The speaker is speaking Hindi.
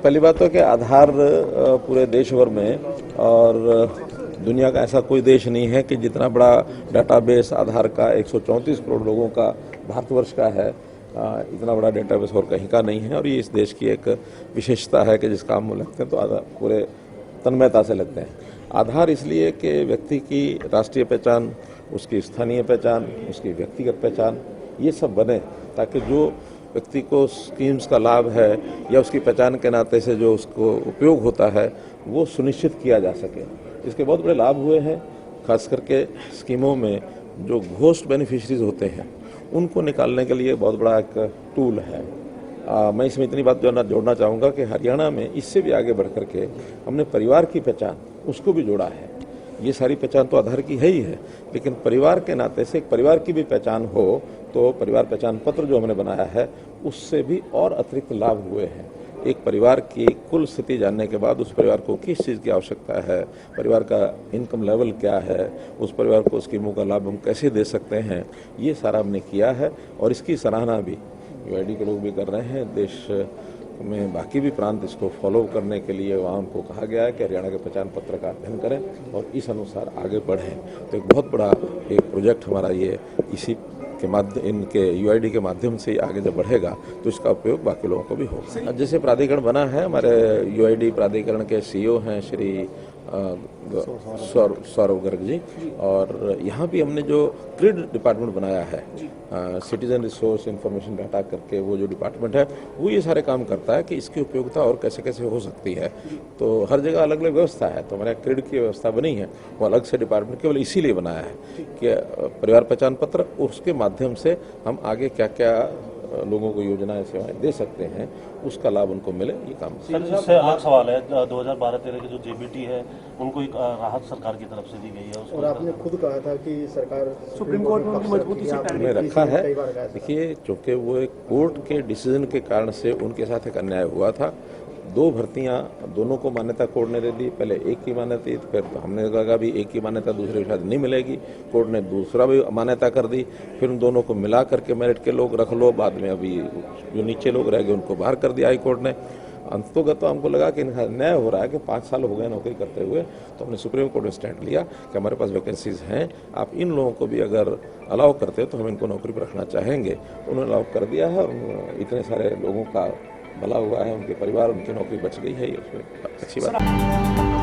पहली बात तो कि आधार पूरे देश भर में और दुनिया का ऐसा कोई देश नहीं है कि जितना बड़ा डाटाबेस आधार का 134 करोड़ लोगों का भारतवर्ष का है, इतना बड़ा डेटाबेस और कहीं का नहीं है। और ये इस देश की एक विशेषता है कि जिस काम में लगते हैं तो आधार पूरे तन्मयता से लगते हैं। आधार इसलिए कि व्यक्ति की राष्ट्रीय पहचान, उसकी स्थानीय पहचान, उसकी व्यक्तिगत पहचान, ये सब बने ताकि जो व्यक्ति को स्कीम्स का लाभ है या उसकी पहचान के नाते से जो उसको उपयोग होता है वो सुनिश्चित किया जा सके। इसके बहुत बड़े लाभ हुए हैं, खास करके स्कीमों में जो घोस्ट बेनिफिशरीज होते हैं उनको निकालने के लिए बहुत बड़ा एक टूल है। मैं इसमें इतनी बात जोड़ना चाहूँगा कि हरियाणा में इससे भी आगे बढ़ करके हमने परिवार की पहचान उसको भी जोड़ा है। ये सारी पहचान तो आधार की है ही है, लेकिन परिवार के नाते से एक परिवार की भी पहचान हो तो परिवार पहचान पत्र जो हमने बनाया है उससे भी और अतिरिक्त लाभ हुए हैं। एक परिवार की कुल स्थिति जानने के बाद उस परिवार को किस चीज़ की आवश्यकता है, परिवार का इनकम लेवल क्या है, उस परिवार को स्कीमों का लाभ हम कैसे दे सकते हैं, ये सारा हमने किया है। और इसकी सराहना भी यूआईडी के लोग भी कर रहे हैं। देश में बाकी भी प्रांत इसको फॉलो करने के लिए वहाँ उनको कहा गया है कि हरियाणा के पहचान पत्र का अध्ययन करें और इस अनुसार आगे बढ़ें। तो एक बहुत बड़ा एक प्रोजेक्ट हमारा ये इसी के माध्यम इनके यूआईडी के माध्यम से आगे जब बढ़ेगा तो इसका उपयोग बाकी लोगों को भी होगा। जैसे प्राधिकरण बना है, हमारे यूआईडी प्राधिकरण के सीईओ हैं श्री सौरभ गर्ग जी, और यहाँ भी हमने जो क्रिड डिपार्टमेंट बनाया है, सिटीजन रिसोर्स इंफॉर्मेशन डाटा करके वो जो डिपार्टमेंट है वो ये सारे काम करता है कि इसकी उपयोगिता और कैसे कैसे हो सकती है। तो हर जगह अलग अलग व्यवस्था है, तो हमारे क्रिड की व्यवस्था बनी है वो अलग से डिपार्टमेंट केवल इसीलिए बनाया है कि परिवार पहचान पत्र उसके माध्यम से हम आगे क्या क्या लोगों को योजनाएं सेवाएं दे सकते हैं उसका लाभ उनको मिले, ये काम। सर इससे अलग सवाल है, 2012-13 की जो जेबीटी है उनको एक राहत सरकार की तरफ से दी गई है और आपने खुद कहा था कि सरकार सुप्रीम कोर्ट में मजबूती से रखा है। देखिए, चूंकि वो एक कोर्ट के डिसीजन के कारण से उनके साथ एक अन्याय हुआ था। 2 भर्तियां दोनों को मान्यता कोर्ट ने दे दी, पहले एक की मान्यता थी, फिर हमने कहा भी एक की मान्यता दूसरे के साथ नहीं मिलेगी, कोर्ट ने दूसरा भी मान्यता कर दी, फिर उन दोनों को मिला करके मेरिट के लोग रख लो, बाद में अभी जो नीचे लोग रह गए उनको बाहर कर दिया हाई कोर्ट ने। अंततोगत तो हमको लगा कि इनका न्याय हो रहा है कि 5 साल हो गए नौकरी करते हुए, तो हमने सुप्रीम कोर्ट में स्टैंड लिया कि हमारे पास वैकेंसीज हैं, आप इन लोगों को भी अगर अलाउ करते तो हम इनको नौकरी पर रखना चाहेंगे। उन्होंने अलाउ कर दिया है और इतने सारे लोगों का भला हुआ है, उनके परिवार, उनकी नौकरी बच गई है, ये उसमें अच्छी बात है।